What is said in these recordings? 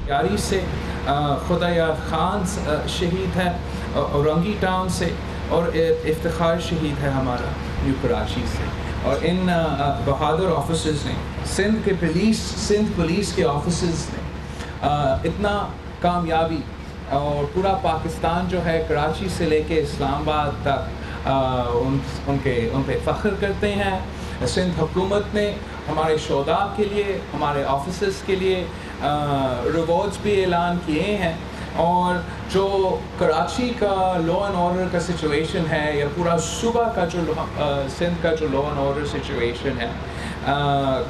یاری سے خدایار خان شہید ہے اورنگی ٹاؤن سے، اور افتخار شہید ہے ہمارا نیو کراچی سے. اور ان بہادر آفیسرز نے سندھ پولیس کے آفیسرز نے اتنا کامیابی، اور پورا پاکستان جو ہے کراچی سے لے کے اسلام آباد تک ان پہ فخر کرتے ہیں. سندھ حکومت نے ہمارے شہداء کے لیے، ہمارے آفیسرز کے لیے ریوارڈز بھی اعلان کیے ہیں. اور جو کراچی کا لا اینڈ آرڈر کا سچویشن ہے، یا پورا صوبہ کا جو سندھ کا جو لا اینڈ آرڈر سچویشن ہے،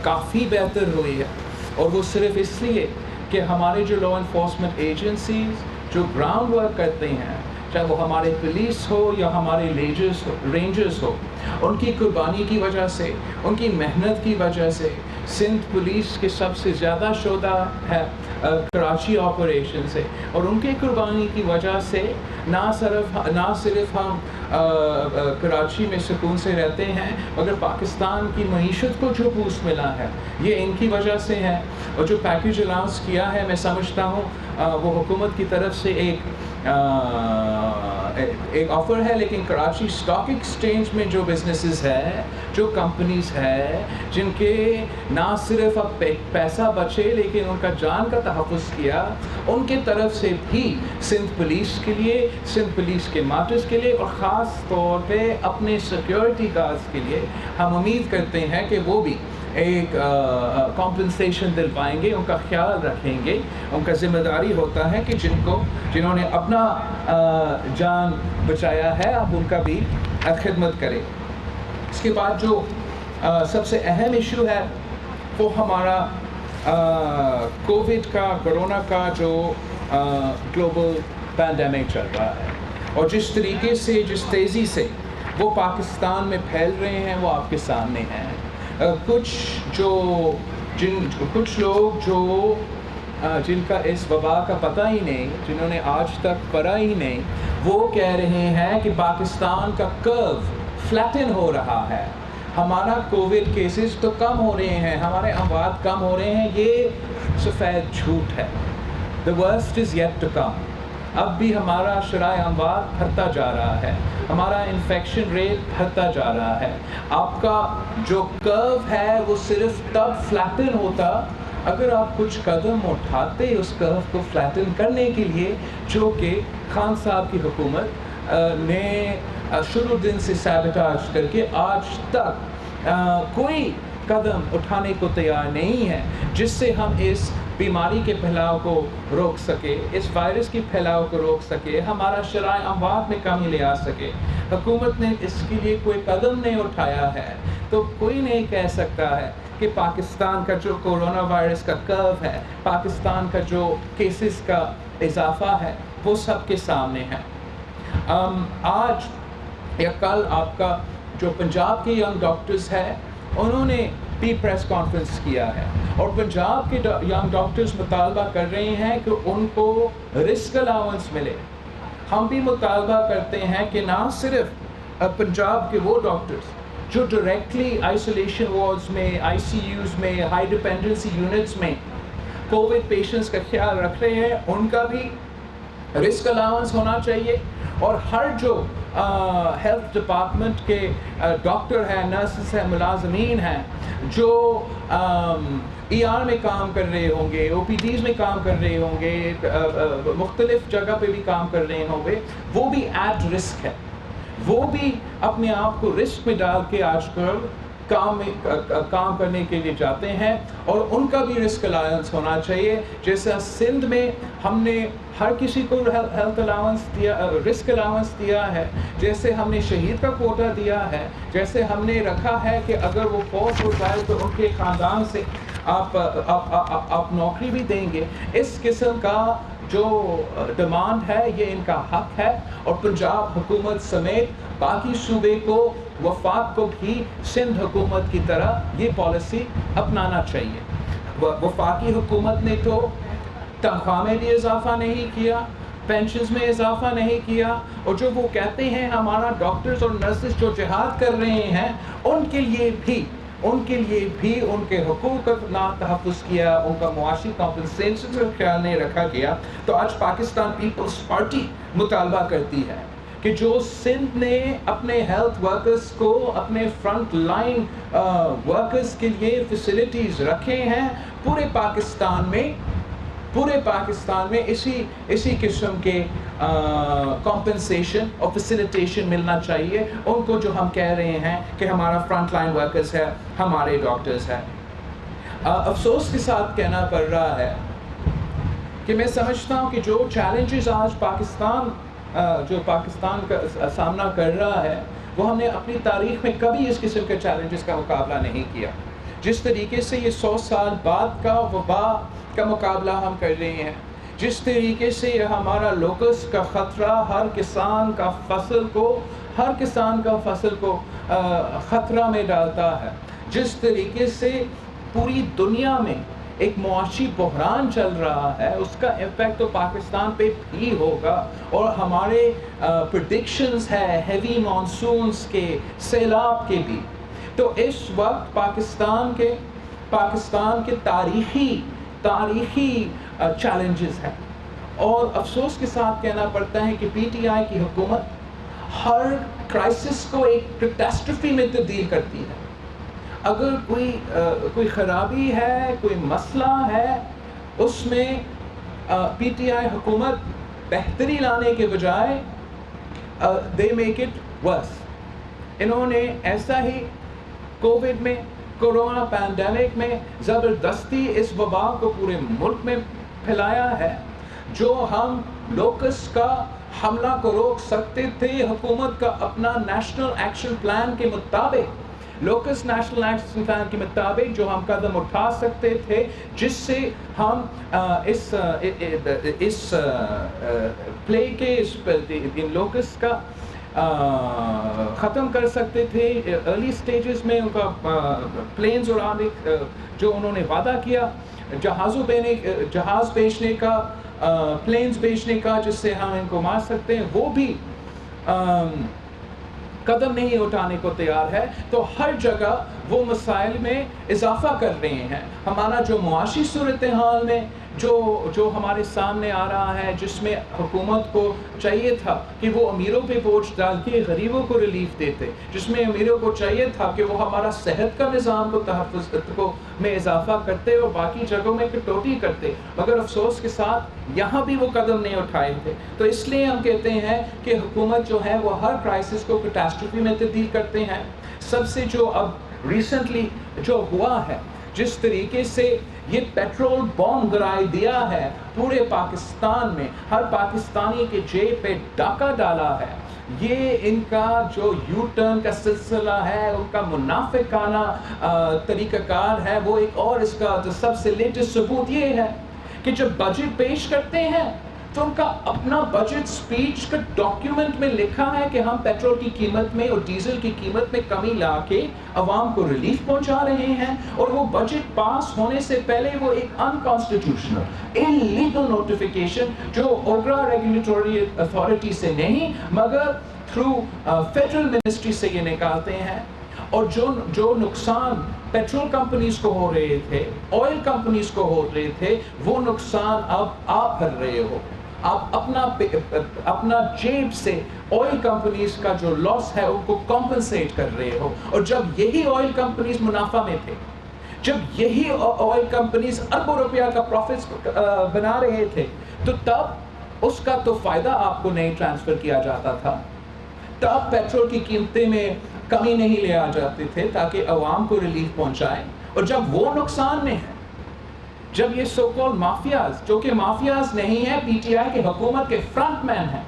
کافی بہتر ہوئی ہے. اور وہ صرف اس لیے کہ ہمارے جو لا انفورسمنٹ ایجنسیز جو گراؤنڈ ورک کرتے ہیں، چاہے وہ ہمارے پولیس ہو یا ہمارے رینجرز ہو، ان کی قربانی کی وجہ سے، ان کی محنت کی وجہ سے سندھ پولیس کے سب سے زیادہ شہداء ہے کراچی آپریشن سے. اور ان کی قربانی کی وجہ سے نہ صرف ہم کراچی میں سکون سے رہتے ہیں، مگر پاکستان کی معیشت کو جو بوسٹ ملا ہے یہ ان کی وجہ سے ہے. اور جو پیکیج اناؤنس کیا ہے، میں سمجھتا ہوں وہ حکومت کی طرف سے ایک آفر ہے، لیکن کراچی اسٹاک ایکسچینج میں جو بزنسز ہے، جو کمپنیز ہے، جن کے نہ صرف اب پیسہ بچے لیکن ان کا جان کا تحفظ کیا، ان کی طرف سے بھی سندھ پولیس کے لیے، سندھ پولیس کے مارٹرز کے لیے، اور خاص طور پہ اپنے سیکیورٹی گارڈز کے لیے ہم امید کرتے ہیں کہ وہ بھی ایک کمپنسیشن دلوائیں گے، ان کا خیال رکھیں گے. ان کا ذمہ داری ہوتا ہے کہ جنہوں نے اپنا جان بچایا ہے، اب ان کا بھی خدمت کرے. اس کے بعد جو سب سے اہم ایشو ہے وہ ہمارا کووڈ کا، کرونا کا جو گلوبل پینڈیمک چل رہا ہے، اور جس طریقے سے، جس تیزی سے وہ پاکستان میں پھیل رہے ہیں وہ آپ کے سامنے ہیں. کچھ لوگ جن کا اس وبا کا پتہ ہی نہیں، جنہوں نے آج تک پڑھا ہی نہیں، وہ کہہ رہے ہیں کہ پاکستان کا کرو فلیٹن ہو رہا ہے، ہمارا کووڈ کیسز تو کم ہو رہے ہیں، ہمارے اموات کم ہو رہے ہیں. یہ سفید جھوٹ ہے. The worst is yet to come. اب بھی ہمارا شرح اموات بڑھتا جا رہا ہے، ہمارا انفیکشن ریٹ بڑھتا جا رہا ہے. آپ کا جو کرو ہے وہ صرف تب فلیٹن ہوتا اگر آپ کچھ قدم اٹھاتے اس کرو کو فلیٹن کرنے کے لیے، جو کہ خان صاحب کی حکومت نے شروع دن سے سیبوٹاج کر کے آج تک کوئی قدم اٹھانے کو تیار نہیں ہے، جس سے ہم اس بیماری کے پھیلاؤ کو روک سکے، اس وائرس کی پھیلاؤ کو روک سکے، ہمارا شرح اموات میں کمی لے آ سکے. حکومت نے اس کے لیے کوئی قدم نہیں اٹھایا ہے، تو کوئی نہیں کہہ سکتا ہے کہ پاکستان کا جو کورونا وائرس کا کرو ہے، پاکستان کا جو کیسز کا اضافہ ہے، وہ سب کے سامنے ہے. آج یا کل آپ کا جو پنجاب کے ینگ ڈاکٹرز ہیں، انہوں نے بھی پریس کانفرنس کیا ہے، اور پنجاب کے ینگ ڈاکٹرز مطالبہ کر رہے ہیں کہ ان کو رسک الاؤنس ملے. ہم بھی مطالبہ کرتے ہیں کہ نہ صرف پنجاب کے وہ ڈاکٹرز جو ڈائریکٹلی آئسولیشن وارڈز میں، آئی سی یوز میں، ہائی ڈپینڈنسی یونٹس میں کووڈ پیشنٹس کا خیال رکھ رہے ہیں، ان کا بھی رسک الاؤنس ہونا چاہیے. اور ہر جو ہیلتھ ڈپارٹمنٹ کے ڈاکٹر ہیں، نرسز ہیں، ملازمین ہیں، جو ای آر میں کام کر رہے ہوں گے، او پی ڈیز میں کام کر رہے ہوں گے، مختلف جگہ پہ بھی کام کر رہے ہوں گے، وہ بھی ایٹ رسک ہے. وہ بھی اپنے آپ کو رسک میں ڈال کے آج کل کام کرنے کے لیے جاتے ہیں، اور ان کا بھی رسک الاؤنس ہونا چاہیے. جیسا سندھ میں ہم نے ہر کسی کو ہیلتھ الاؤنس دیا، رسک الاؤنس دیا ہے، جیسے ہم نے شہید کا کوٹا دیا ہے، جیسے ہم نے رکھا ہے کہ اگر وہ فوت ہو جائے تو ان کے خاندان سے آپ نوکری بھی دیں گے. اس قسم کا جو ڈیمانڈ ہے یہ ان کا حق ہے، اور پنجاب حکومت سمیت باقی صوبے کو، وفاق کو بھی سندھ حکومت کی طرح یہ پالیسی اپنانا چاہیے. وفاقی حکومت نے تو تنخواہ میں بھی اضافہ نہیں کیا، پینشنز میں اضافہ نہیں کیا، اور جو وہ کہتے ہیں ہمارا ڈاکٹرز اور نرسز جو جہاد کر رہے ہیں ان کے لیے بھی ان کے لیے بھی ان کے حقوق کا نہ تحفظ کیا، ان کا معاشی کمپنسیشن کا خیال نہیں رکھا گیا، تو آج پاکستان پیپلز پارٹی مطالبہ کرتی ہے کہ جو سندھ نے اپنے ہیلتھ ورکرز کو، اپنے فرنٹ لائن ورکرز کے لیے فیسلٹیز رکھے ہیں، پورے پاکستان میں اسی قسم کے کمپنسیشن اور فیسیلیٹیشن ملنا چاہیے ان کو، جو ہم کہہ رہے ہیں کہ ہمارا فرنٹ لائن ورکرز ہے، ہمارے ڈاکٹرز ہیں۔ افسوس کے ساتھ کہنا پڑ رہا ہے کہ میں سمجھتا ہوں کہ جو چیلنجز آج پاکستان کا سامنا کر رہا ہے، وہ ہم نے اپنی تاریخ میں کبھی اس قسم کے چیلنجز کا مقابلہ نہیں کیا۔ جس طریقے سے یہ 100 سال بعد کا وبا کا مقابلہ ہم کر رہے ہیں، جس طریقے سے یہ ہمارا لوکس کا خطرہ ہر کسان کا فصل کو خطرہ میں ڈالتا ہے، جس طریقے سے پوری دنیا میں ایک معاشی بحران چل رہا ہے، اس کا امپیکٹ تو پاکستان پہ بھی ہوگا، اور ہمارے پریڈکشنز ہے ہیوی مانسونز کے، سیلاب کے بھی۔ تو اس وقت پاکستان کے تاریخی چیلنجز ہیں، اور افسوس کے ساتھ کہنا پڑتا ہے کہ پی ٹی آئی کی حکومت ہر کرائسس کو ایک کیٹاسٹرفی میں تبدیل کرتی ہے۔ اگر کوئی خرابی ہے، کوئی مسئلہ ہے، اس میں پی ٹی آئی حکومت بہتری لانے کے بجائے they make it worse۔ انہوں نے ایسا ہی کووڈ میں، کورونا پینڈیمک میں زبردستی اس وبا کو پورے ملک میں پھیلایا ہے۔ جو ہم لوکس کا حملہ کو روک سکتے تھے، حکومت کا اپنا نیشنل ایکشن پلان کے مطابق، لوکس نیشنل ایکشن پلان کے مطابق جو ہم قدم اٹھا سکتے تھے، جس سے ہم اس پلے کے ان لوکس کا ختم کر سکتے تھے۔ ارلی سٹیجز میں ان کا پلینز اڑانے جو انہوں نے وعدہ کیا، جہاز بیچنے کا، پلینز بیچنے کا، جس سے ہم ان کو مار سکتے ہیں، وہ بھی قدم نہیں اٹھانے کو تیار ہے۔ تو ہر جگہ وہ مسائل میں اضافہ کر رہے ہیں۔ ہمارا جو معاشی صورتحال میں جو ہمارے سامنے آ رہا ہے، جس میں حکومت کو چاہیے تھا کہ وہ امیروں پہ بوجھ ڈال کے غریبوں کو ریلیف دیتے، جس میں امیروں کو چاہیے تھا کہ وہ ہمارا صحت کا نظام کو تحفظ میں اضافہ کرتے اور باقی جگہوں میں کٹوتی کرتے، مگر افسوس کے ساتھ یہاں بھی وہ قدم نہیں اٹھائے تھے۔ تو اس لیے ہم کہتے ہیں کہ حکومت جو ہے وہ ہر کرائسس کو کیٹاسٹرفی میں تبدیل کرتے ہیں۔ سب سے جو اب ریسنٹلی جو ہوا ہے، جس طریقے سے یہ پیٹرول بوم گرائی دیا ہے پورے پاکستان میں، ہر پاکستانی کے جیب پہ ڈاکہ ڈالا ہے، یہ ان کا جو یو ٹرن کا سلسلہ ہے، ان کا منافقانہ طریقہ کار ہے، وہ ایک اور اس کا جو سب سے لیٹسٹ ثبوت یہ ہے کہ جب بجٹ پیش کرتے ہیں تو ان کا اپنا بجٹ سپیچ کا ڈاکیومنٹ میں لکھا ہے کہ ہم پیٹرول کی قیمت میں اور ڈیزل کی قیمت میں کمی لا کے عوام کو ریلیف پہنچا رہے ہیں، اور وہ بجٹ پاس ہونے سے پہلے وہ ایک انکانسٹیٹیوشنل انلیگل نوٹیفیکیشن جو اوگرا ریگولیٹری اتھارٹی سے نہیں مگر تھرو فیڈرل منسٹری سے یہ نکالتے ہیں۔ اور جو نقصان پیٹرول کمپنیز کو ہو رہے تھے، آئل کمپنیز کو ہو رہے تھے، وہ نقصان اب آپ بھر رہے ہو۔ آپ اپنا جیب سے آئل کمپنیز کا جو لاس ہے ان کو کمپنسیٹ کر رہے ہو، اور جب یہی آئل کمپنیز منافع میں تھے، جب یہی آئل کمپنیز اربوں روپیہ کا پروفٹس بنا رہے تھے، تو تب اس کا تو فائدہ آپ کو نہیں ٹرانسفر کیا جاتا تھا، تب پیٹرول کی قیمتیں میں کمی نہیں لے آ جاتے تھے تاکہ عوام کو ریلیف پہنچائیں۔ اور جب وہ نقصان میں ہے، جب یہ سو کال مافیاز، جو کہ مافیاز نہیں ہیں، پی ٹی آئی کی حکومت کے فرنٹ مین ہیں،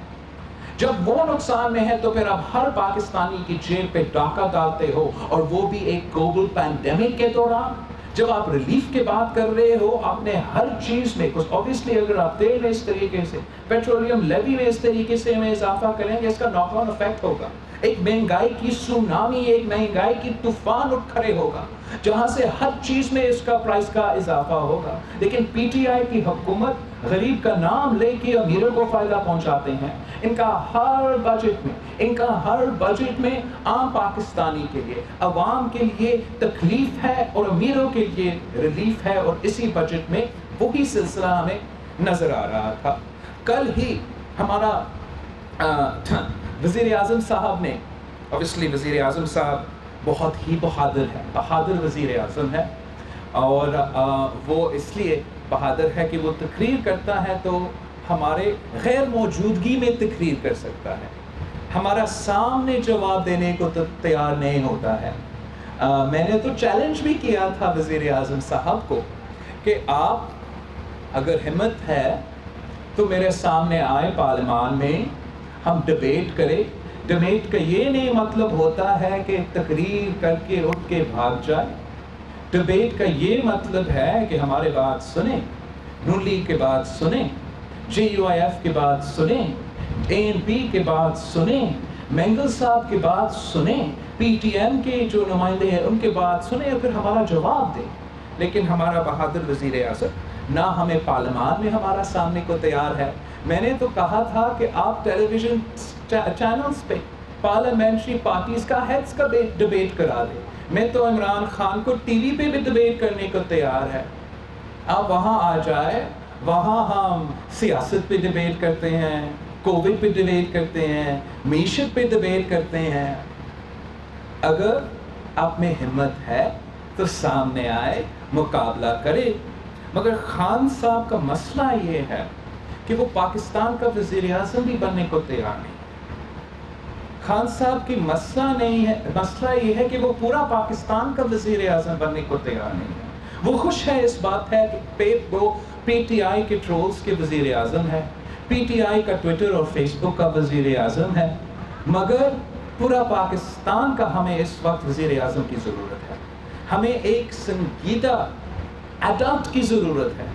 جب وہ نقصان میں ہے، تو پھر آپ ہر پاکستانی کی جیب پہ ڈاکہ ڈالتے ہو، اور وہ بھی ایک گلوبل پینڈیمک کے دوران۔ جب آپ ریلیف کی بات کر رہے ہو، آپ نے ہر چیز میں کچھ اوبیسلی، اگر آپ تیل میں اس طریقے سے، پیٹرولیم لیوی میں اس طریقے سے میں اضافہ کریں گے، اس کا ناک آن افیکٹ ہوگا۔ ایک مہنگائی کی سونامی، ایک مہنگائی کی طوفان اٹھ کھڑے ہوگا جہاں سے ہر چیز میں اس کا پرائس کا اضافہ ہوگا. لیکن پی ٹی آئی کی حکومت غریب کا نام لے کے امیروں کو فائدہ پہنچاتے ہیں. ان کا ہر بجٹ میں عام پاکستانی کے لیے، عوام کے لیے تکلیف ہے اور امیروں کے لیے ریلیف ہے، اور اسی بجٹ میں وہی سلسلہ ہمیں نظر آ رہا تھا. کل ہی ہمارا وزیر اعظم صاحب نے، اوبیسلی وزیر اعظم صاحب بہت ہی بہادر وزیر اعظم ہے، اور وہ اس لیے بہادر ہے کہ وہ تقریر کرتا ہے تو ہمارے غیر موجودگی میں تقریر کر سکتا ہے، ہمارا سامنے جواب دینے کو تو تیار نہیں ہوتا ہے. میں نے تو چیلنج بھی کیا تھا وزیر اعظم صاحب کو کہ آپ اگر ہمت ہے تو میرے سامنے آئے پارلیمان میں، ہم ڈبیٹ کریں. ڈبیٹ کا یہ نہیں مطلب ہوتا ہے کہ تقریر کر کے اٹھ کے بھاگ جائے. ڈبیٹ کا یہ مطلب ہے کہ ہمارے بات سنیں، نون لیگ کے بات سنیں، جے یو آئی ایف کے بات سنیں، اے این پی کے بات سنیں، مینگل صاحب کے بات سنیں، پی ٹی ایم کے جو نمائندے ہیں ان کے بات سنیں اور پھر ہمارا جواب دیں. لیکن ہمارا بہادر وزیر اعظم نہ ہمیں پارلیمان میں ہمارا سامنے کو تیار ہے. میں نے تو کہا تھا کہ آپ ٹیلی ویژن چینلز پہ پارلیمنٹری پارٹیز کا ہیڈز کا ڈبیٹ کرا دیں. میں تو عمران خان کو ٹی وی پہ بھی ڈبیٹ کرنے کو تیار ہے. آپ وہاں آ جائے، وہاں ہم سیاست پہ ڈبیٹ کرتے ہیں، کووڈ پہ ڈبیٹ کرتے ہیں، معیشت پہ ڈبیٹ کرتے ہیں. اگر آپ میں ہمت ہے تو سامنے آئے، مقابلہ کرے. مگر خان صاحب کا مسئلہ یہ ہے کہ وہ پاکستان کا وزیر اعظم بھی بننے کو تیار نہیں. خان صاحب کی مسئلہ یہ ہے کہ وہ پورا پاکستان کا وزیر اعظم بننے کو تیار نہیں ہے. وہ خوش ہے، اس بات ہے کہ وہ پی ٹی آئی کے ٹرولز کے وزیر اعظم ہے، پی ٹی آئی کا ٹویٹر اور فیس بک کا وزیر اعظم ہے. مگر پورا پاکستان کا ہمیں اس وقت وزیر اعظم کی ضرورت ہے. ہمیں ایک سنجیدہ ایڈلٹ کی ضرورت ہے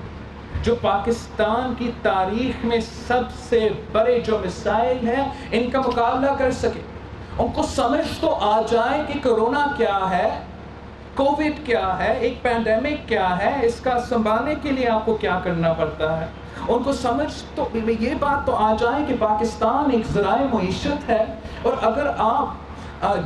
جو پاکستان کی تاریخ میں سب سے بڑے جو مسائل ہیں ان کا مقابلہ کر سکے. ان کو سمجھ تو آ جائے کہ کرونا کیا ہے، کووڈ کیا ہے، ایک پینڈیمک کیا ہے، اس کا سنبھالنے کے لیے آپ کو کیا کرنا پڑتا ہے. ان کو سمجھ تو یہ بات تو آ جائے کہ پاکستان ایک ذرائع معیشت ہے، اور اگر آپ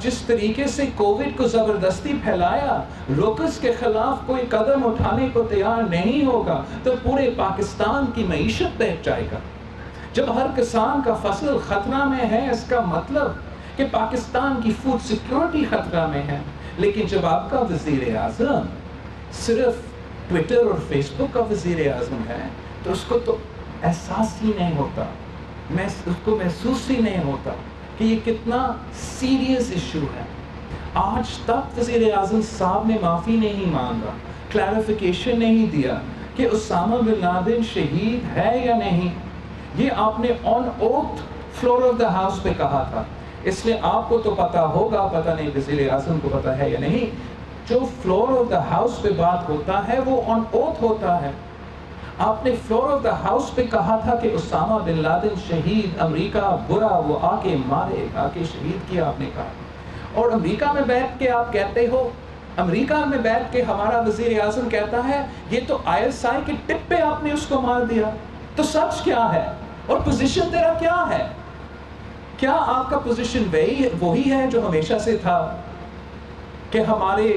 جس طریقے سے کووڈ کو زبردستی پھیلایا، لوکس کے خلاف کوئی قدم اٹھانے کو تیار نہیں ہوگا تو پورے پاکستان کی معیشت بہہ جائے گا. جب ہر کسان کا فصل خطرہ میں ہے، اس کا مطلب کہ پاکستان کی فوڈ سیکیورٹی خطرہ میں ہے. لیکن جب آپ کا وزیر اعظم صرف ٹویٹر اور فیس بک کا وزیر اعظم ہے تو اس کو تو احساس ہی نہیں ہوتا، اس کو محسوس ہی نہیں ہوتا کہ یہ کتنا سیریس ایشو ہے. آج تک وزیر اعظم صاحب نے معافی نہیں مانگا، کلیریفیکیشن نہیں دیا کہ اسامہ بن لادن شہید ہے یا نہیں. یہ آپ نے on oath floor of the house پہ کہا تھا. اس لیے آپ کو تو پتا ہوگا، پتہ نہیں وزیر اعظم کو پتا ہے یا نہیں، جو فلور آف دا ہاؤس پہ بات ہوتا ہے وہ آن اوتھ ہوتا ہے. آپ نے فلور آف دا ہاؤس پہ کہا تھا کہ اسامہ بن لادن شہید، امریکہ برا، وہ آ کے مارے، آ کے شہید کیا آپ نے کہا. اور امریکہ میں بیٹھ کے آپ کہتے ہو، امریکہ میں بیٹھ کے ہمارا وزیر اعظم کہتا ہے یہ تو آئی ایس آئی کے ٹپ پہ آپ نے اس کو مار دیا. تو سچ کیا ہے اور پوزیشن تیرا کیا ہے؟ کیا آپ کا پوزیشن وہی ہے جو ہمیشہ سے تھا کہ ہمارے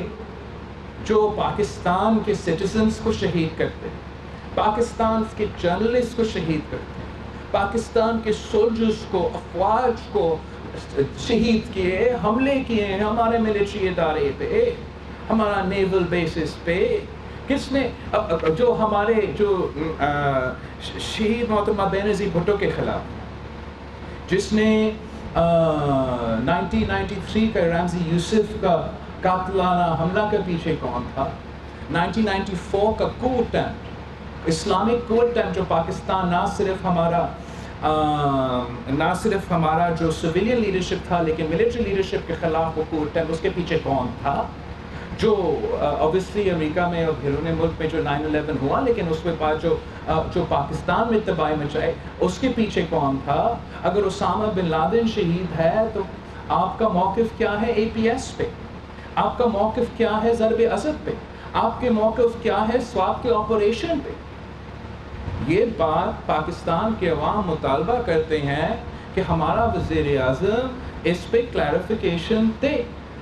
جو پاکستان کے سٹیزنز کو شہید کرتے، پاکستان کے جرنلسٹ کو شہید کرتے، پاکستان کے سولجرز کو، افواج کو شہید کیے، حملے کیے ہمارے ملٹری ادارے پہ، ہمارا نیول بیسز پہ؟ کس نے جو ہمارے جو شہید محترمہ بینظیر بھٹو کے خلاف جس نے 1993 کا رمزی یوسف کا قاتلانہ حملہ کے پیچھے کون تھا؟ 1994 کا کو اٹیمپٹ، اسلامک کو اٹیمپٹ، جو پاکستان نہ صرف ہمارا جو سویلین لیڈرشپ تھا لیکن ملٹری لیڈرشپ کے خلاف وہ کو اٹیمپٹ، اس کے پیچھے کون تھا؟ جو اوبیسلی امریکہ میں اور بیرون ملک میں جو 9/11 ہوا، لیکن اس کے بعد جو پاکستان میں تباہی مچائی، اس کے پیچھے کون تھا؟ اگر اسامہ بن لادن شہید ہے تو آپ کا موقف کیا ہے APS پہ؟ آپ کا موقف کیا ہے ضرب عضب پہ؟ آپ کے موقف کیا ہے سواب کے آپریشن پہ؟ یہ بات پاکستان کے عوام مطالبہ کرتے ہیں کہ ہمارا وزیر اعظم اس پہ کلیریفیکیشن دے.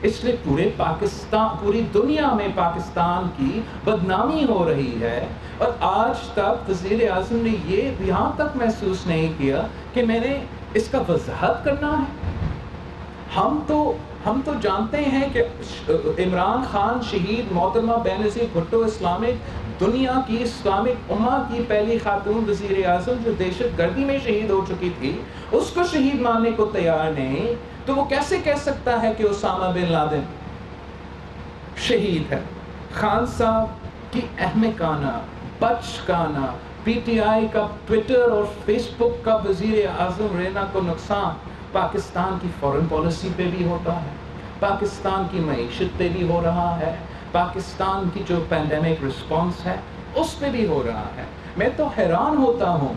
اس لیے پورے پاکستان، پوری دنیا میں پاکستان کی بدنامی ہو رہی ہے، اور آج تک وزیر اعظم نے یہ یہاں تک محسوس نہیں کیا کہ میں نے اس کا وضاحت کرنا ہے. ہم تو جانتے ہیں کہ عمران خان شہید محترمہ بینظیر بھٹو دنیا کی اسلامک امہ کی پہلی خاتون وزیر اعظم جو دہشت گردی میں شہید ہو چکی تھی، اس کو شہید ماننے کو تیار نہیں، تو وہ کیسے کہہ سکتا ہے کہ اسامہ بن لادن شہید ہے؟ خان صاحب کی احمقانہ، بچکانہ PTI کا ٹویٹر اور فیس بک کا وزیر اعظم رہنا کو نقصان پاکستان کی فورن پالیسی پہ بھی ہوتا ہے، پاکستان کی معیشت پہ بھی ہو رہا ہے، پاکستان کی جو پینڈیمک رسپانس ہے اس پہ بھی ہو رہا ہے. میں تو حیران ہوتا ہوں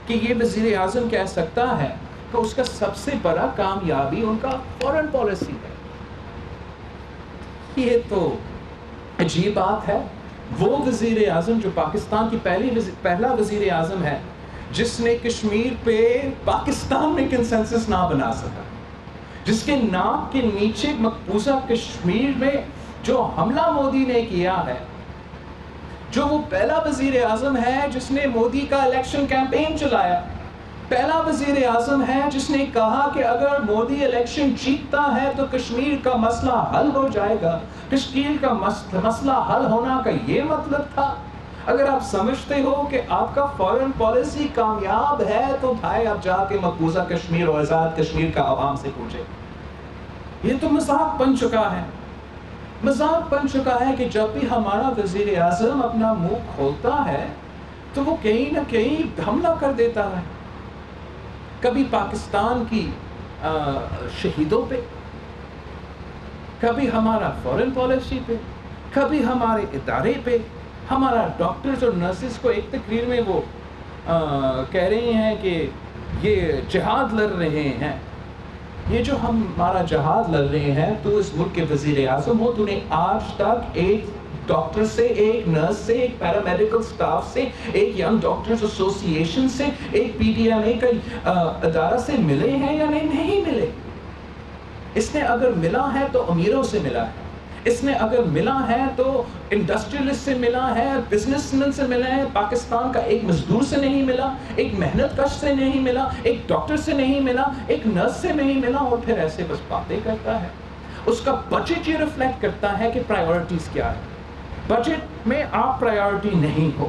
کہ یہ وزیر اعظم کہہ سکتا ہے کہ اس کا سب سے بڑا کامیابی ان کا فورن پالیسی ہے. یہ تو عجیب بات ہے. وہ وزیر اعظم جو پاکستان کی پہلا وزیر اعظم ہے جس نے کشمیر پہ پاکستان میں کنسنسس نہ بنا سکا، جس کے ناک کے نیچے مقبوضہ کشمیر میں جو حملہ مودی نے کیا ہے، جو وہ پہلا وزیر اعظم ہے جس نے مودی کا الیکشن کیمپین چلایا، پہلا وزیر اعظم ہے جس نے کہا کہ اگر مودی الیکشن جیتتا ہے تو کشمیر کا مسئلہ حل ہو جائے گا. کشمیر کا مسئلہ حل ہونا کا یہ مطلب تھا. اگر آپ سمجھتے ہو کہ آپ کا فورن پالیسی کامیاب ہے تو بھائی آپ جا کے مقبوضہ کشمیر اور آزاد کشمیر کا عوام سے پوچھیں. یہ تو مذاق بن چکا ہے. مذاق بن چکا ہے کہ جب بھی ہمارا وزیر اعظم اپنا منہ کھولتا ہے تو وہ کہیں نہ کہیں حملہ کر دیتا ہے. کبھی پاکستان کی شہیدوں پہ، کبھی ہمارا فورن پالیسی پہ، کبھی ہمارے ادارے پہ. ہمارا ڈاکٹرز اور نرسز کو ایک تقریر میں وہ کہہ رہے ہیں کہ یہ جہاد لڑ رہے ہیں. یہ جو ہمارا جہاد لڑ رہے ہیں، تو اس ملک کے وزیر اعظم ہو، تو نے آج تک ایک ڈاکٹر سے، ایک نرس سے، ایک پیرامیڈیکل سٹاف سے، ایک ینگ ڈاکٹرز ایسوسی ایشن سے، ایک PDMA کا ادارہ سے ملے ہیں یا نہیں ملے؟ اس نے اگر ملا ہے تو امیروں سے ملا ہے، اس نے اگر ملا ہے تو انڈسٹریلسٹ سے ملا ہے، بزنس مین سے ملا ہے. پاکستان کا ایک مزدور سے نہیں ملا، ایک محنت کش سے نہیں ملا، ایک ڈاکٹر سے نہیں ملا، ایک نرس سے نہیں ملا، اور پھر ایسے بس باتیں کرتا ہے. اس کا بجٹ یہ ریفلیکٹ کرتا ہے کہ پرائیورٹیز کیا ہے. بجٹ میں آپ پرائیورٹی نہیں ہو.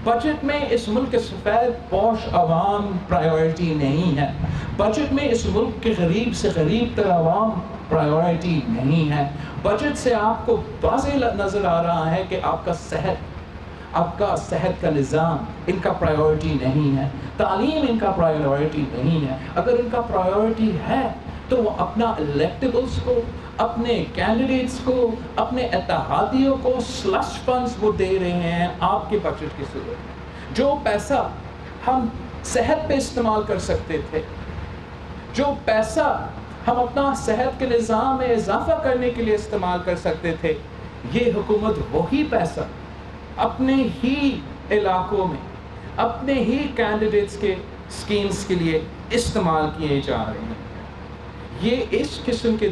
بجٹ میں اس ملک کے سفید پوش عوام پرائیورٹی نہیں ہے. بجٹ میں اس ملک کے غریب سے غریب تر عوام پرائیورٹی نہیں ہے. بجٹ سے آپ کو واضح نظر آ رہا ہے کہ آپ کا صحت کا نظام ان کا پرائیورٹی نہیں ہے، تعلیم ان کا پرائیورٹی نہیں ہے. اگر ان کا پرائیورٹی ہے تو وہ اپنا الیکٹیبلز کو، اپنے کینڈیڈیٹس کو، اپنے اتحادیوں کو سلش فنڈز وہ دے رہے ہیں آپ کے بجٹ کی صورت میں. جو پیسہ ہم صحت پہ استعمال کر سکتے تھے، جو پیسہ ہم اپنا صحت کے نظام میں اضافہ کرنے کے لیے استعمال کر سکتے تھے، یہ حکومت وہی پیسہ اپنے ہی علاقوں میں، اپنے ہی کینڈیڈیٹس کے سکیمز کے لیے استعمال کیے جا رہے ہیں. یہ اس قسم کے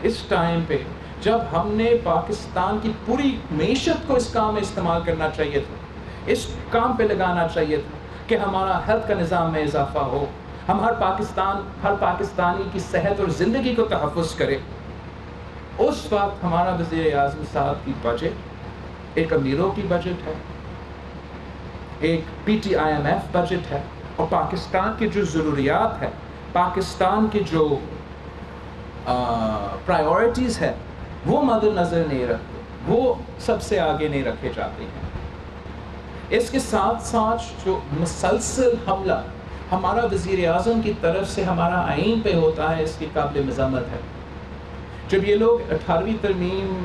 اس ٹائم پہ جب ہم نے پاکستان کی پوری معیشت کو اس کام میں استعمال کرنا چاہیے تھا، اس کام پہ لگانا چاہیے تھا کہ ہمارا ہیلتھ کا نظام میں اضافہ ہو، ہم ہر پاکستانی کی صحت اور زندگی کو تحفظ کرے. اس وقت ہمارا وزیر اعظم صاحب کی بجٹ ایک امیروں کی بجٹ ہے، ایک PTIMF بجٹ ہے، اور پاکستان کی جو ضروریات ہے، پاکستان کی جو پرائیورٹیز ہے، وہ مد نظر نہیں رکھتے، وہ سب سے آگے نہیں رکھے جاتے ہیں. اس کے ساتھ ساتھ جو مسلسل حملہ ہمارا وزیر اعظم کی طرف سے ہمارا آئین پہ ہوتا ہے، اس کی قابل مذمت ہے. جب یہ لوگ 18ویں ترمیم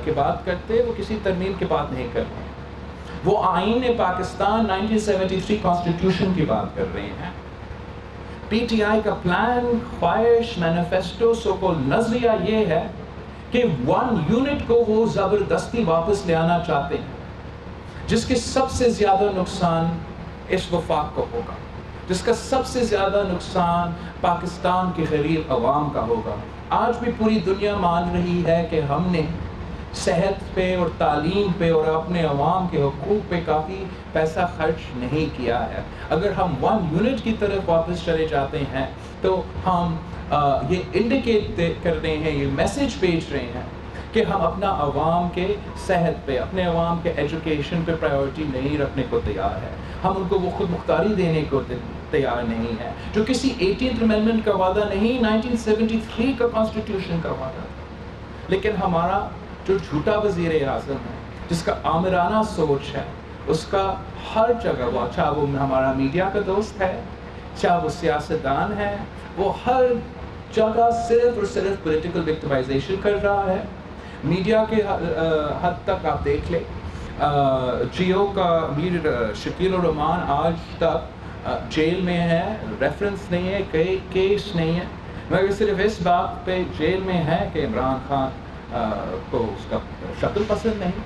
کی بات کرتے، وہ کسی ترمیم کی بات نہیں کر رہے ہیں، وہ آئین پاکستان 1973 کانسٹیٹیوشن کی بات کر رہے ہیں. پی ٹی آئی کا پلان، خواہش، مینیفیسٹو، سو کو نظریہ یہ ہے کہ 1 یونٹ کو وہ زبردستی واپس لے آنا چاہتے ہیں، جس کے سب سے زیادہ نقصان اس وفاق کو ہوگا، جس کا سب سے زیادہ نقصان پاکستان کے غریب عوام کا ہوگا۔ آج بھی پوری دنیا مان رہی ہے کہ ہم نے صحت پہ اور تعلیم پہ اور اپنے عوام کے حقوق پہ کافی پیسہ خرچ نہیں کیا ہے۔ اگر ہم 1 یونٹ کی طرف واپس چلے جاتے ہیں تو ہم یہ انڈیکیٹ کر رہے ہیں، یہ میسج بھیج رہے ہیں کہ ہم اپنا عوام کے صحت پہ، اپنے عوام کے ایجوکیشن پہ پرائیورٹی نہیں رکھنے کو تیار ہے، ہم ان کو وہ خود مختاری دینے کو تیار نہیں ہے، جو کسی 18th امینڈمنٹ کا وعدہ نہیں، 1973 کا کانسٹیٹیوشن کا وعدہ تھا۔ لیکن ہمارا جو جھوٹا وزیر اعظم ہے، جس کا آمرانہ سوچ ہے، اس کا ہر جگہ، وہ چاہے وہ ہمارا میڈیا کا دوست ہے، چاہے وہ سیاستدان ہے، وہ ہر جگہ صرف اور صرف پولیٹیکل وکٹمائزیشن کر رہا ہے۔ میڈیا کے حد تک آپ دیکھ لیں، جیو کا امیر شکیل الرحمان آج تک جیل میں ہے، ریفرنس نہیں ہے، کئی کیس نہیں ہے، مگر صرف اس بات پہ جیل میں ہے کہ عمران خان کو اس کا شکل پسند نہیں۔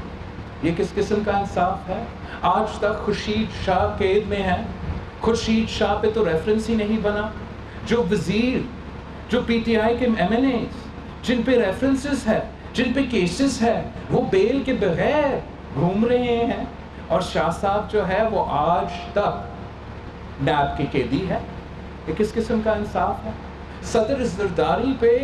یہ کس قسم کا انصاف ہے؟ آج تک خورشید شاہ قید میں ہے، خورشید شاہ پہ تو ریفرنس ہی نہیں بنا۔ جو وزیر، جو پی ٹی آئی کے ایم این ایز جن پہ ریفرنسز ہے، جن پہ کیسز ہے، وہ بیل کے بغیر گھوم رہے ہیں، اور شاہ صاحب جو ہے وہ آج تک نیب کے قیدی ہے۔ یہ کس قسم کا انصاف ہے؟ صدر زرداری پہ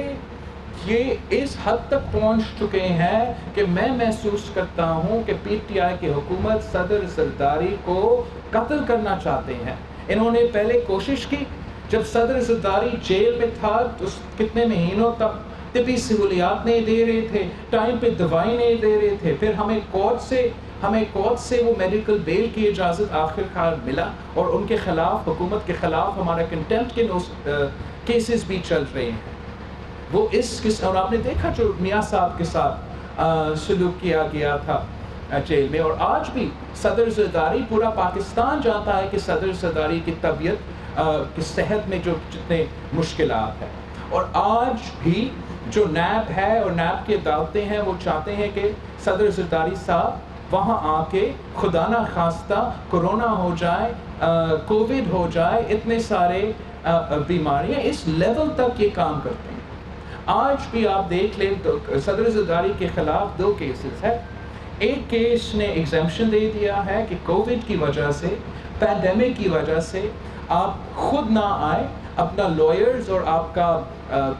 یہ اس حد تک پہنچ چکے ہیں کہ میں محسوس کرتا ہوں کہ پی ٹی آئی کی حکومت صدر زرداری کو قتل کرنا چاہتے ہیں۔ انہوں نے پہلے کوشش کی، جب صدر زرداری جیل میں تھا تو کتنے مہینوں تک طبی سہولیات نہیں دے رہے تھے، ٹائم پہ دوائی نہیں دے رہے تھے، پھر ہمیں کورٹ سے وہ میڈیکل بیل کی اجازت آخر کار ملا، اور ان کے خلاف، حکومت کے خلاف ہمارا کنٹمپٹ کے کیسز بھی چل رہے ہیں۔ وہ اور آپ نے دیکھا جو میاں صاحب کے ساتھ سلوک کیا گیا تھا جیل میں، اور آج بھی صدر زرداری، پورا پاکستان جانتا ہے کہ صدر زرداری کی طبیعت کی صحت میں جو جتنے مشکلات ہیں، اور آج بھی جو نیب ہے اور نیب کی عدالتیں ہیں، وہ چاہتے ہیں کہ صدر زرداری صاحب وہاں آ کے خدا نہ خواستہ کورونا ہو جائے، کووڈ ہو جائے، اتنے سارے بیماریاں، اس لیول تک یہ کام کرتے ہیں۔ آج بھی آپ دیکھ لیں تو صدر زرداری کے خلاف 2 کیسز ہے۔ ایک کیس نے ایگزیمپشن دے دیا ہے کہ کووڈ کی وجہ سے، پینڈیمک کی وجہ سے آپ خود نہ آئے، اپنا لائرز اور آپ کا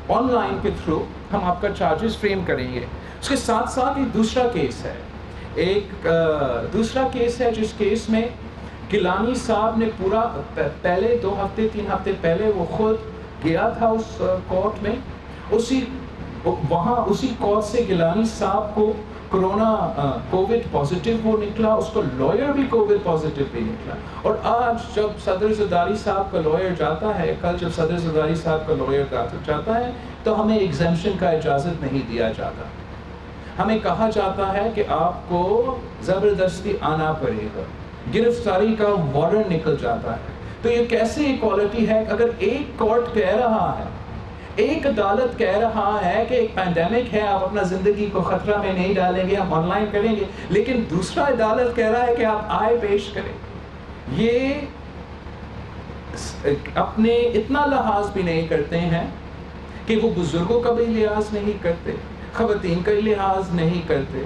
آن لائن کے تھرو ہم آپ کا چارجز فریم کریں گے۔ اس کے ساتھ ساتھ ایک دوسرا کیس ہے، جس کیس میں گیلانی صاحب نے پورا پہلے 2 ہفتے 3 ہفتے پہلے وہ خود گیا تھا اس کورٹ میں، اسی کورٹ سے گیلانی صاحب کو کووڈ پازیٹیو وہ نکلا، اس کو لائر بھی کووڈ پازیٹیو بھی نکلا، اور آج جب صدر زرداری صاحب کا لائر جاتا ہے، کل جب صدر زرداری صاحب کا لائر جاتا ہے تو ہمیں ایگزیمپشن کا اجازت نہیں دیا جاتا، ہمیں کہا جاتا ہے کہ آپ کو زبردستی آنا پڑے گا، گرفتاری کا وارنٹ نکل جاتا ہے۔ تو یہ کیسے ایکوالٹی ہے؟ اگر ایک کورٹ کہہ رہا ہے، ایک عدالت کہہ رہا ہے کہ ایک پینڈیمک ہے، آپ اپنا زندگی کو خطرہ میں نہیں ڈالیں گے، ہم آن لائن کریں گے، لیکن دوسرا عدالت کہہ رہا ہے کہ آپ آئے پیش کریں، یہ اپنے اتنا لحاظ بھی نہیں کرتے ہیں کہ وہ بزرگوں کا بھی لحاظ نہیں کرتے، خواتین کا لحاظ نہیں کرتے۔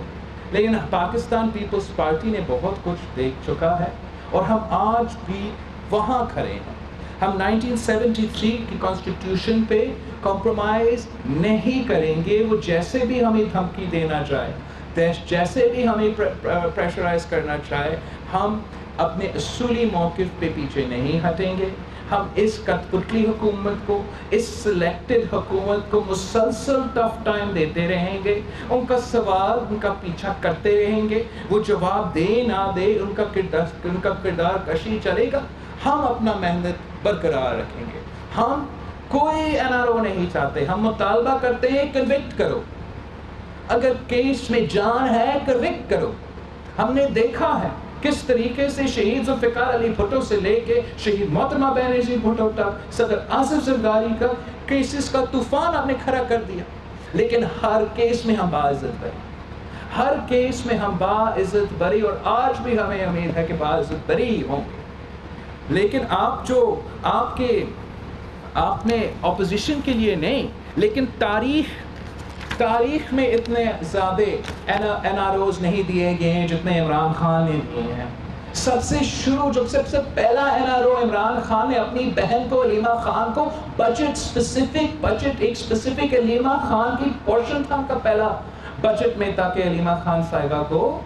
لیکن پاکستان پیپلز پارٹی نے بہت کچھ دیکھ چکا ہے، اور ہم آج بھی وہاں کھڑے ہیں۔ ہم 1973 کی کانسٹیٹیوشن پہ کمپرومائز نہیں کریں گے، وہ جیسے بھی ہمیں دھمکی دینا چاہے، جیسے بھی ہمیں پریشرائز کرنا چاہے، ہم اپنے اصولی موقف پہ پیچھے نہیں ہٹیں گے۔ ہم اس کٹ پتلی حکومت کو، اس سلیکٹڈ حکومت کو مسلسل ٹف ٹائم دیتے رہیں گے، ان کا سوال، ان کا پیچھا کرتے رہیں گے، وہ جواب دے نہ دے، ان کا کردار کشی چلے گا، ہم اپنا محنت برقرار رکھیں گے۔ ہم کوئی این آر او نہیں چاہتے، ہم مطالبہ کرتے ہیں کنوکٹ کرو، اگر کیس میں جان ہے کنوکٹ کرو۔ ہم نے دیکھا ہے کس طریقے سے شہید ذوالفقار علی بھٹو سے لے کے شہید محترمہ بینظیر بھٹو تک، صدر آصف زرداری کا کیسز کا طوفان آپ نے کھڑا کر دیا، لیکن ہر کیس میں ہم باعزت بری، ہر کیس میں ہم باعزت بری، اور آج بھی ہمیں امید ہے کہ باعزت بری ہوں گے۔ لیکن آپ نے اپوزیشن کے لیے نہیں، لیکن تاریخ میں اتنے زیادہ این آر اوز نہیں دیے گئے ہیں جتنے عمران خان نے دیے ہیں۔ سب سے پہلا N R O Imran Khan نے اپنی بہن کو، علیمہ خان کو، ایک اسپیسیفک علیمہ خان کی پورشن تھا کا پہلا بجٹ میں، تاکہ علیمہ خان صاحبہ کو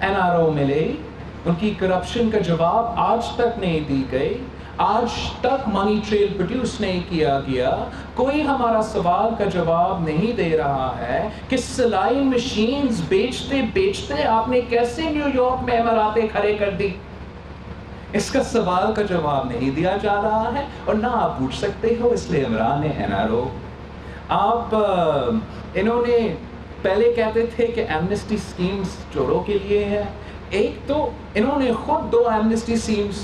این آر او ملے۔ ان کی کرپشن کا جواب آج تک نہیں دی گئی، آج تک منی ٹریل پروڈیوس نہیں کیا گیا، کوئی ہمارا سوال کا جواب نہیں دے رہا ہے کہ سلائی مشینز بیچتے آپ نے کیسے نیو یارک میں اماراتیں کھڑے کر دی۔ اس کا سوال کا جواب نہیں دیا جا رہا ہے، اور نہ آپ پوچھ سکتے ہو، اس لیے عمران نے این آر او۔ انہوں نے پہلے کہتے تھے کہ ایمنسٹی سکیمز چوروں کے لیے ہے، ایک تو انہوں نے خود 2 ایمنسٹی سکیمز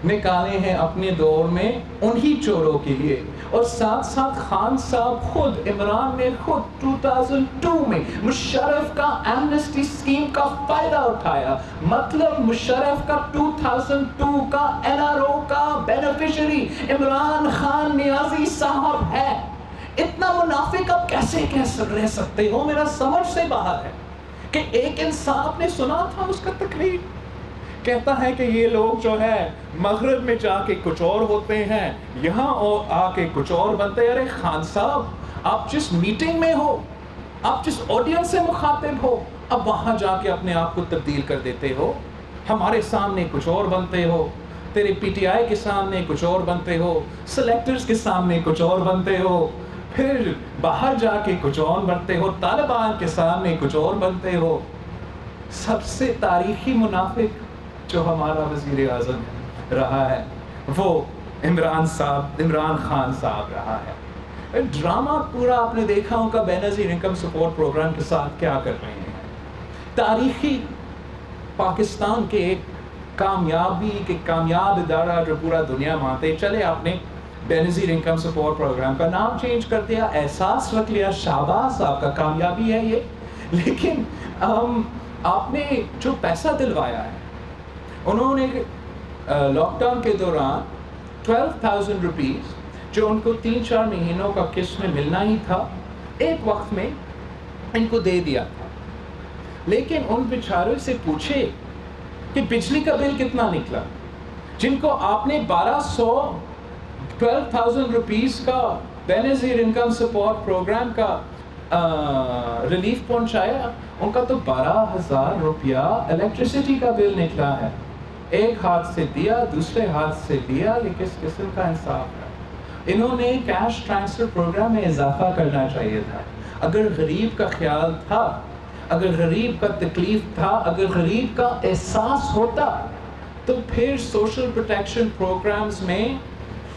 نکالے ہیں اپنے دور میں انہی چوروں کے لیے، اور ساتھ ساتھ خان صاحب خود، عمران نے خود 2002 میں مشرف کا ایمنسٹی سکیم کا فائدہ اٹھایا، مطلب مشرف کا 2002 کا این آر او کا بینیفیشری عمران خان نیازی صاحب ہے۔ اتنا منافق آپ کیسے رہ سکتے ہو؟ میرا سمجھ سے باہر ہے کہ ایک انسان نے سنا تھا اس کا تقریر، کہتا ہے کہ یہ لوگ جو ہے مغرب میں جا کے کچھ اور ہوتے ہیں، یہاں اور آ کے کچھ اور بنتے ہیں۔ ارے خان صاحب، آپ جس میٹنگ میں ہو، آپ جس آڈینس سے مخاطب ہو، اب وہاں جا کے اپنے آپ کو تبدیل کر دیتے ہو، ہمارے سامنے کچھ اور بنتے ہو، تیرے پی ٹی آئی کے سامنے کچھ اور بنتے ہو، سلیکٹرز کے سامنے کچھ اور بنتے ہو، پھر باہر جا کے کچھ اور بنتے ہو، طالبان کے سامنے کچھ اور بنتے ہو۔ سب سے تاریخی منافق جو ہمارا وزیر اعظم رہا ہے وہ عمران خان صاحب رہا ہے۔ ڈرامہ پورا آپ نے دیکھا ان کا بینظیر انکم سپورٹ پروگرام کے ساتھ کیا کر رہے ہیں۔ تاریخی پاکستان کے ایک کامیاب ادارہ جو پورا دنیا مانتے، چلے آپ نے بینظیر انکم سپورٹ پروگرام کا نام چینج کر دیا، احساس رکھ لیا، شاباش آپ کا کامیابی ہے یہ، لیکن آپ نے جو پیسہ دلوایا ہے، انہوں نے لاک ڈاؤن کے دوران 12,000 روپیز جو ان کو 3-4 مہینوں کا قسط میں ملنا ہی تھا، ایک وقت میں ان کو دے دیا تھا، لیکن ان بیچاروں سے پوچھے کہ بجلی کا بل کتنا نکلا، جن کو آپ نے 12,000 روپیز کا بینظیر انکم سپورٹ پروگرام کا ریلیف پہنچایا، ان کا تو 12,000 روپیہ الیکٹریسٹی کا بل نکلا ہے۔ ایک ہاتھ سے دیا، دوسرے ہاتھ سے لیا، یہ کس قسم کا انصاف ہے؟ انہوں نے کیش ٹرانسفر پروگرام میں اضافہ کرنا چاہیے تھا۔ اگر غریب کا خیال تھا، اگر غریب کا تکلیف تھا، اگر غریب کا احساس ہوتا، تو پھر سوشل پروٹیکشن پروگرامز میں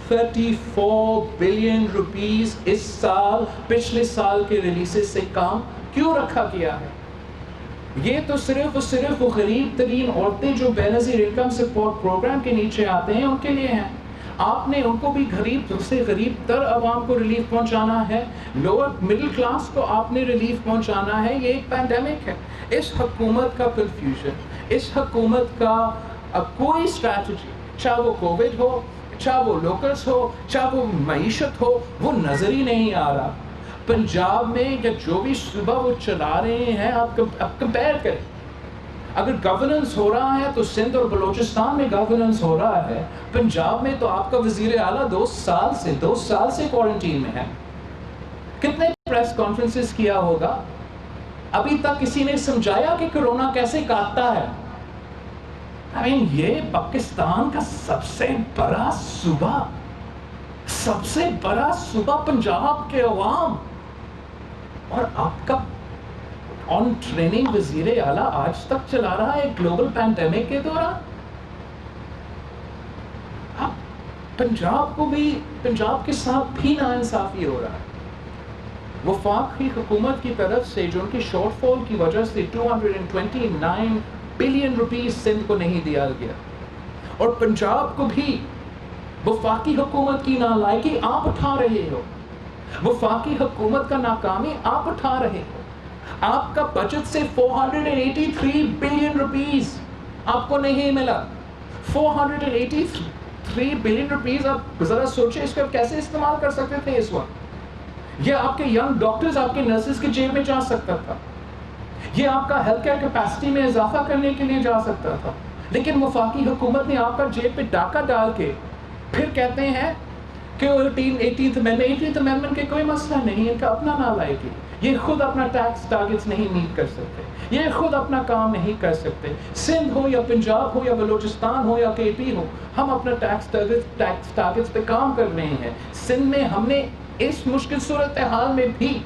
34 بلین روپیز اس سال پچھلے سال کے ریلیزز سے کام کیوں رکھا گیا ہے؟ یہ تو صرف وہ غریب ترین عورتیں جو بینظیر انکم سپورٹ پروگرام کے نیچے آتے ہیں ان کے لیے ہیں۔ آپ نے ان کو بھی غریب سے غریب تر عوام کو ریلیف پہنچانا ہے، لوور مڈل کلاس کو آپ نے ریلیف پہنچانا ہے۔ یہ ایک پینڈیمک ہے۔ اس حکومت کا کنفیوژن، اس حکومت کا کوئی اسٹریٹجی، چاہے وہ کووڈ ہو، چاہے وہ لوکلس ہو، چاہے وہ معیشت ہو، وہ نظر ہی نہیں آ رہا۔ پنجاب میں یا جو بھی صوبہ وہ چلا رہے ہیں، آپ کمپیئر کریں، اگر گورننس ہو رہا ہے تو سندھ اور بلوچستان میں گورننس ہو رہا ہے، پنجاب میں تو آپ کا وزیر اعلیٰ 2 سال سے کوارنٹین میں ہے۔ کتنے پریس کانفرنسز کیا ہوگا؟ ابھی تک کسی نے سمجھایا کہ کورونا کیسے کاٹتا ہے؟ یہ پاکستان کا سب سے بڑا صوبہ پنجاب کے عوام، اور آپ کا آن ٹریننگ وزیر اعلیٰ آج تک چلا رہا ہے گلوبل پینڈیمک کے دوران۔ پنجاب کے ساتھ بھی ناانصافی ہو رہا ہے۔ وفاقی حکومت کی طرف سے جو ان کی شارٹ فال کی وجہ سے 229 بلین روپیز سندھ کو نہیں دیا گیا، اور پنجاب کو بھی وفاقی حکومت کی نالائکی آپ اٹھا رہے ہو، وفاقی حکومت کا ناکامی آپ اٹھا رہے ہو۔ آپ کا بجٹ سے 483 بلین روپیز آپ کو نہیں ملا۔ 483 بلین روپیز، آپ ذرا سوچیں اس کو کیسے استعمال کر سکتے تھے اس وقت۔ یہ آپ کے ینگ ڈاکٹرز، آپ کے نرسز کی جیب میں جا سکتا تھا، یہ آپ کا ہیلتھ کیئر کیپیسٹی میں اضافہ کرنے کے لیے جا سکتا تھا، لیکن وفاقی حکومت نے آپ کا جیب پہ ڈاکہ ڈال کے پھر کہتے ہیں کہ 18th امendment کے کوئی مسئلہ نہیں، ان کا اپنا نالائکی، یہ خود اپنا ٹیکس ٹارگٹس نہیں میٹ کر سکتے، یہ خود اپنا کام نہیں کر سکتے۔ سندھ ہو یا پنجاب ہو یا بلوچستان ہو یا کے پی ہو، ہم اپنا ٹیکس ٹارگٹس پہ کام کر رہے ہیں۔ سندھ میں ہم نے اس مشکل صورتحال میں بھی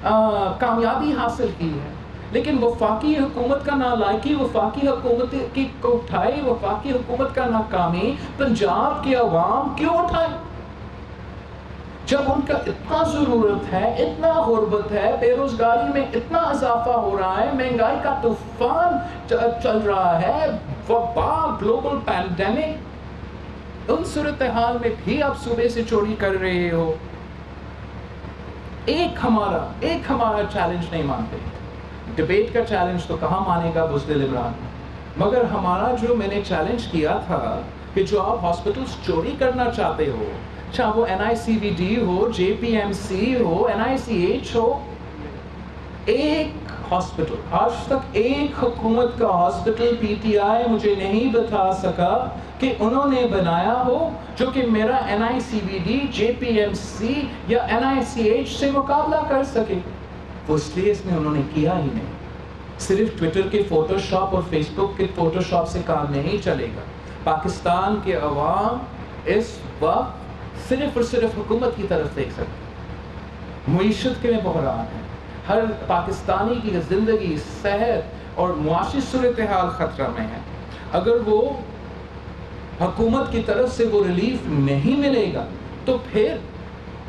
کامیابی حاصل کی ہے، لیکن وفاقی حکومت کا نالائکی، وفاقی حکومت کی کوٹائی، وفاقی حکومت کا ناکامی پنجاب کی عوام کیوں اٹھائے؟ جب ان کا اتنا ضرورت ہے، اتنا غربت ہے، بے روزگاری میں اتنا اضافہ ہو رہا ہے، مہنگائی کا طوفان چل رہا ہے، وبا، گلوبل پینڈیمک، ان صورتحال میں بھی آپ صوبے سے چوری کر رہے ہو۔ ایک ہمارا چیلنج نہیں مانتے، ڈیبیٹ کا چیلنج تو کہاں مانے گا بزدل عمران، مگر ہمارا جو میں نے چیلنج کیا تھا کہ جو آپ ہاسپٹلز چوری کرنا چاہتے ہو، چاہے وہ NICVD ہو، JPMC ہو، NICH ہو، ایک ہاسپٹل، آج تک ایک حکومت کا ہاسپٹل PTI مجھے نہیں بتا سکا کہ انہوں نے بنایا ہو جو کہ میرا NICVD، JPMC یا NICH سے مقابلہ کر سکے۔ وہ اس لیے اس میں انہوں نے کیا ہی نہیں۔ صرف ٹویٹر کے فوٹو شاپ اور فیس بک کے فوٹو شاپ سے کام نہیں چلے گا۔ پاکستان کے عوام اس وقت صرف اور صرف حکومت کی طرف دیکھ سکتے، معیشت کے میں بحران ہے، ہر پاکستانی کی زندگی، صحت اور معاشی صورتحال خطرہ میں ہے۔ اگر وہ حکومت کی طرف سے وہ ریلیف نہیں ملے گا تو پھر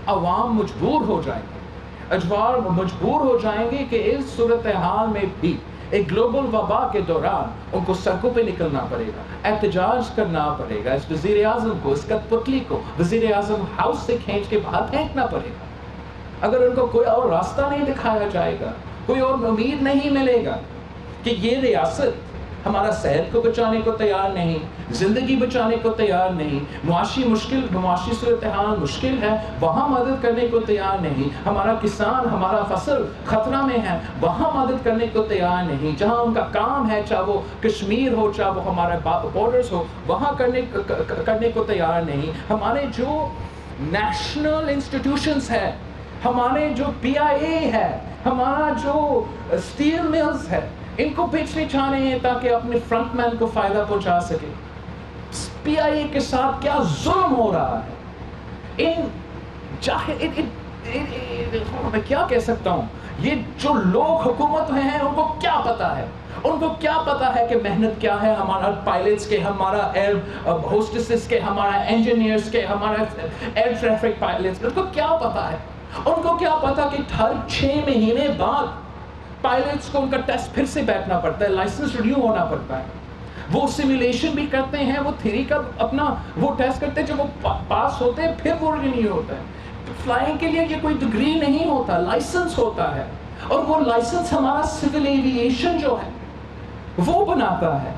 عوام مجبور ہو جائیں گے، اجوار مجبور ہو جائیں گے کہ اس صورتحال میں بھی ایک گلوبل وبا کے دوران ان کو سڑکوں پہ نکلنا پڑے گا، احتجاج کرنا پڑے گا، اس وزیر اعظم کو، اس کٹپتلی کو وزیر اعظم ہاؤس سے کھینچ کے باہر پھینکنا پڑے گا۔ اگر ان کو کوئی اور راستہ نہیں دکھایا جائے گا، کوئی اور امید نہیں ملے گا کہ یہ ریاست ہمارا صحت کو بچانے کو تیار نہیں، زندگی بچانے کو تیار نہیں، معاشی صورتحال مشکل ہے وہاں مدد کرنے کو تیار نہیں، ہمارا کسان، ہمارا فصل خطرہ میں ہے وہاں مدد کرنے کو تیار نہیں، جہاں ان کا کام ہے چاہے وہ کشمیر ہو، چاہے وہ ہمارے بارڈرز ہو، وہاں کرنے کو تیار نہیں۔ ہمارے جو نیشنل انسٹیٹیوشنز ہے، ہمارے جو PIA ہے، ہمارا جو اسٹیل ملز ہے، ان کو بیچنے چاہ رہے ہیں تاکہ اپنے فرنٹ مین کو فائدہ پہنچا سکے۔ PIA کے ساتھ کیا ظلم ہو رہا ہے، میں کیا کہہ سکتا ہوں، یہ جو لوگ حکومت میں ہیں ان کو کیا پتا ہے، ان کو کیا پتا ہے کہ محنت کیا ہے، ہمارا پائلٹس کے، ہمارا ایئر ہوسٹسز کے، ہمارا انجینئرز کے، ہمارا ایئر ٹریفک پائلٹس، ان کو کیا پتا ہے، ان کو کیا پتا کہ ہر 6 مہینے بعد پائلٹس کو ان کا ٹیسٹ پھر سے بیٹھنا پڑتا ہے، لائسنس ریڈیو ہونا پڑتا ہے، وہ سیمولیشن بھی کرتے ہیں، وہ تھیوری کا اپنا وہ ٹیسٹ کرتے ہیں، جب وہ پاس ہوتے ہیں پھر وہ رینیو ہوتا ہے۔ فلائنگ کے لیے یہ کوئی ڈگری نہیں ہوتا، لائسنس ہوتا ہے، اور وہ لائسنس ہمارا سول ایوییشن جو ہے وہ بناتا ہے۔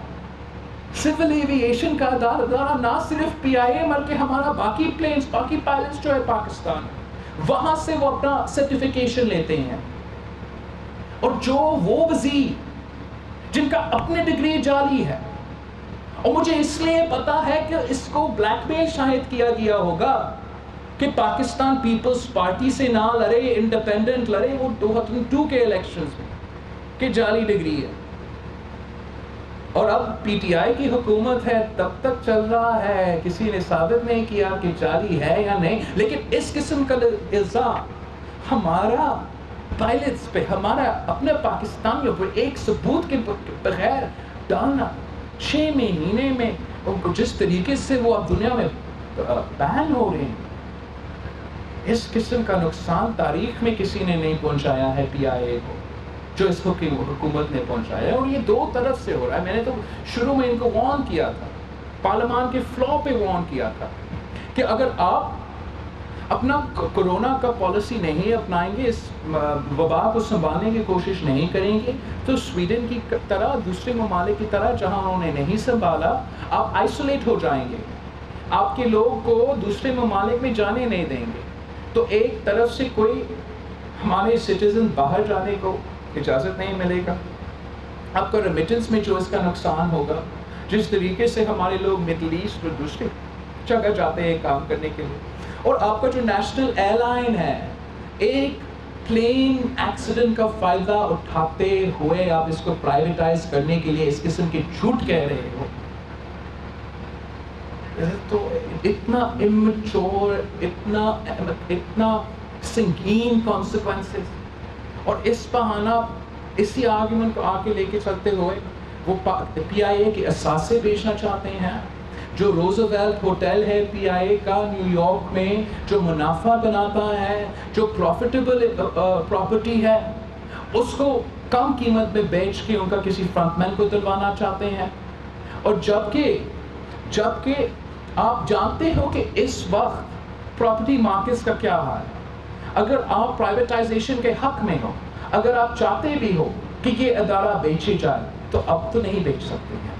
سول ایوییشن کا ادارہ نہ صرف PIA بلکہ ہمارا باقی پلینز، باقی پائلٹس جو ہے پاکستان، وہاں سے وہ اپنا سرٹیفیکیشن لیتے ہیں، اور جو وہ وزیر جن کا اپنے ڈگری جعلی ہے، اور مجھے اس لیے پتا ہے کہ اس کو بلیک میل شاید کیا گیا ہوگا کہ پاکستان پیپلز پارٹی سے نہ لڑے، انڈیپینڈنٹ لڑے وہ 2002 کے الیکشنز میں، کہ جعلی ڈگری ہے، اور اب PTI کی حکومت ہے تب تک چل رہا ہے، کسی نے ثابت نہیں کیا کہ جعلی ہے یا نہیں، لیکن اس قسم کا الزام ہمارا پائلٹس پہ، ہمارا اپنے پاکستانیوں پہ ایک ثبوت کے بغیر ڈالنا، 6 مہینے میں ان کو جس طریقے سے وہ اب دنیا میں بین ہو رہے ہیں، اس قسم کا نقصان تاریخ میں کسی نے نہیں پہنچایا ہے PIA کو۔ جو اس حکومت نے پہنچایا ہے، اور یہ دو طرف سے ہو رہا ہے. میں نے تو شروع میں ان کو وارن کیا تھا، پارلیمان کے فلو پہ وارن کیا تھا کہ اگر آپ اپنا کرونا کا پالیسی نہیں اپنائیں گے، اس وبا کو سنبھالنے کی کوشش نہیں کریں گے، تو سویڈن کی طرح، دوسرے ممالک کی طرح جہاں انہوں نے نہیں سنبھالا، آپ آئسولیٹ ہو جائیں گے، آپ کے لوگ کو دوسرے ممالک میں جانے نہیں دیں گے. تو ایک طرف سے کوئی ہمارے سٹیزن باہر جانے کو اجازت نہیں ملے گا. آپ کا ریمیٹنس میں جو اس کا نقصان ہوگا، جس طریقے سے ہمارے لوگ مڈل ایسٹ اور دوسرے جگہ جاتے ہیں کام کرنے کے لیے، اور آپ کا جو نیشنل ایئر لائن ہے، ایک پلین ایکسیڈنٹ کا فائدہ اٹھاتے ہوئے آپ اس کو پرائیویٹائز کرنے کے لیے اس قسم کے جھوٹ کہہ رہے ہو. تو اتنا امچور، اتنا سنگین کانسیکوینسز، اور اس بہانہ اسی آرگومنٹ کو آگے لے کے چلتے ہوئے وہ پی آئی اے کے اثاثے بیچنا چاہتے ہیں. جو روزویلٹ ہوٹل ہے پی آئی اے کا نیو یارک میں، جو منافع بناتا ہے، جو پروفیٹیبل پراپرٹی ہے، اس کو کم قیمت میں بیچ کے ان کا کسی فرنٹ مین کو دلوانا چاہتے ہیں. اور جبکہ آپ جانتے ہو کہ اس وقت پراپرٹی مارکیٹس کا کیا حال ہے. اگر آپ پرائیویٹائزیشن کے حق میں ہو، اگر آپ چاہتے بھی ہو کہ یہ ادارہ بیچے جائے، تو اب تو نہیں بیچ سکتے ہیں،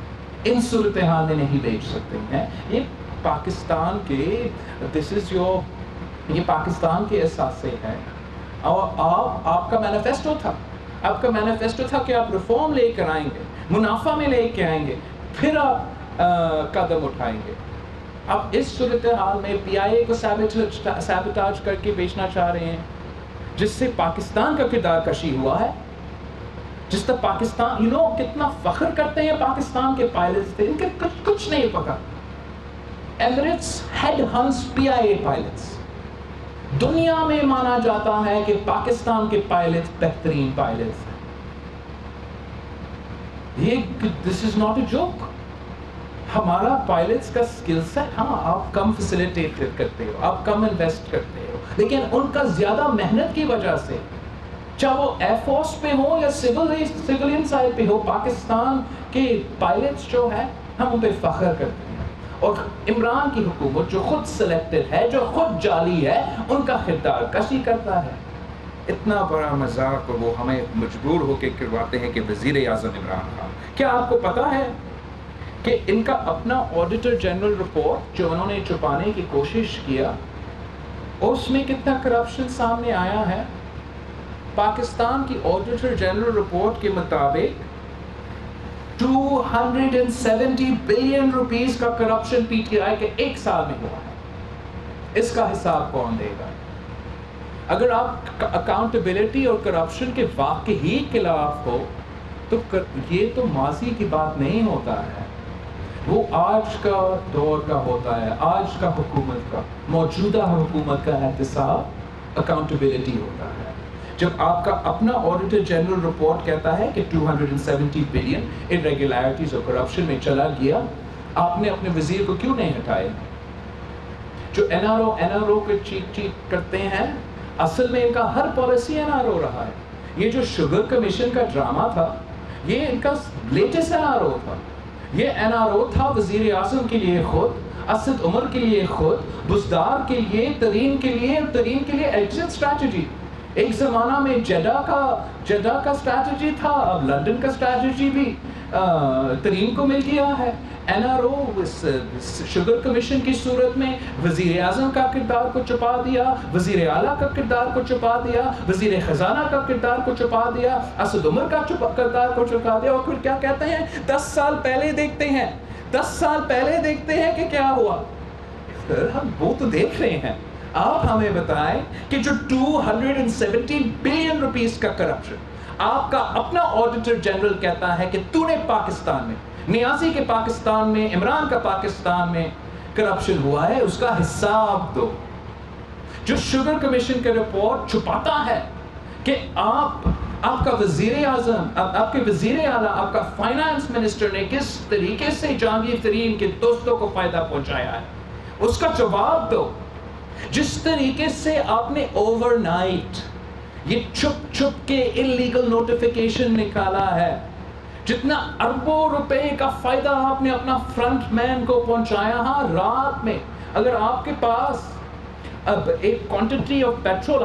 ان صورتحال میں نہیں بیچ سکتے ہیں. یہ پاکستان کے یہ پاکستان کے اثاثے ہیں. اور آپ کا مینیفیسٹو تھا کہ آپ ریفارم لے کر آئیں گے، منافع میں لے کے آئیں گے، پھر آپ قدم اٹھائیں گے. اب اس صورتحال میں پی آئی اے کو سیبوٹاج کر کے بیچنا چاہ رہے ہیں، جس سے پاکستان کا کردار کشی ہوا ہے. جس طرح پاکستان کتنا فخر کرتے ہیں پاکستان کے پائلٹس تھے، ان کے کچھ نہیں پکا. ایمریٹس ہیڈ ہنٹس پی آئی اے پائلٹس. دنیا میں مانا جاتا ہے کہ پاکستان کے پائلٹس بہترین پائلٹس ہیں. دس از ناٹ اے جوک. ہمارا پائلٹس کا سکل سیٹ، ہاں آپ کم فیسیلیٹیٹ کرتے ہو، آپ کم انویسٹ کرتے ہو، لیکن ان کا زیادہ محنت کی وجہ سے، چاہے وہ ایئر فورس پہ ہو یا سیولین سائڈ پہ ہو، پاکستان کے پائلٹس جو ہے ہم ان پہ فخر کرتے ہیں. اور عمران کی حکومت جو خود سلیکٹڈ ہے، جو خود جعلی ہے، ان کا کردار کشی کرتا ہے. اتنا بڑا مذاق وہ ہمیں مجبور ہو کے کرواتے ہیں کہ وزیر اعظم عمران خان. کیا آپ کو پتا ہے کہ ان کا اپنا آڈیٹر جنرل رپورٹ جو انہوں نے چھپانے کی کوشش کیا، اس میں کتنا کرپشن سامنے آیا ہے؟ پاکستان کی آڈیٹر جنرل رپورٹ کے مطابق 270 بلین روپیز کا کرپشن پی ٹی آئی کے ایک سال میں ہوا ہے. اس کا حساب کون دے گا؟ اگر آپ اکاؤنٹیبلٹی اور کرپشن کے واقعی ہی خلاف ہو تو یہ تو ماضی کی بات نہیں ہوتا ہے، وہ آج کا دور کا ہوتا ہے، آج کا حکومت کا، موجودہ حکومت کا احتساب اکاؤنٹیبلٹی ہوتا ہے. جب آپ کا اپنا آڈیٹر جنرل رپورٹ کہتا ہے کہ 270 بلین irregularities اور کرپشن میں چلا گیا، آپ نے اپنے وزیر کو کیوں نہیں ہٹائے؟ جو این آر او کو چیک کرتے ہیں، اصل میں ان کا ہر پالیسی این آر او رہا ہے. یہ جو شوگر کمیشن کا ڈرامہ تھا، یہ ان کا لیٹسٹ این آر او تھا. یہ این آر او تھا وزیر اعظم کے لیے خود، اسد عمر کے لیے خود، بزدار کے لیے، ترین کے لیے ایگزٹ اسٹریٹجی. ایک زمانہ میں جدہ کا اسٹریٹجی تھا، اب لندن کا اسٹریٹجی بھی ترین کو مل گیا ہے. N R O sugar commission کی صورت میں وزیر اعظم کا کردار کو چھپا دیا، وزیر اعلیٰ کا کردار کو چھپا دیا، وزیر خزانہ کا کردار کو چھپا دیا، اسد عمر کا کردار کو چھپا دیا. اور پھر کیا کہتے ہیں؟ 10 سال پہلے دیکھتے ہیں کہ کیا ہوا. ہم وہ تو دیکھ رہے ہیں. آپ ہمیں بتائیں کہ جو 270 بلین روپیز کا کرپشن آپ کا اپنا آڈیٹر جنرل کہتا ہے کہ تو نے پاکستان میں، نیازی کے پاکستان میں، عمران کا پاکستان میں کرپشن ہوا ہے، اس کا حساب دو. جو شوگر کمیشن کا رپورٹ چھپاتا ہے کہ آپ کا وزیر اعظم، آپ کے وزیر اعلیٰ، آپ کا فائنانس منسٹر نے کس طریقے سے جہانگیر ترین کے دوستوں کو فائدہ پہنچایا ہے، اس کا جواب دو. جس طریقے سے آپ نے اوور نائٹ یہ چھپ چھپ کے اللیگل نوٹیفیکیشن نکالا ہے. جتنا اربوں روپے کا فائدہ آپ نے اپنا فرنٹ مین کو پہنچایا. ہاں رات میں اگر آپ کے پاس اب ایک کوانٹٹی آف پیٹرول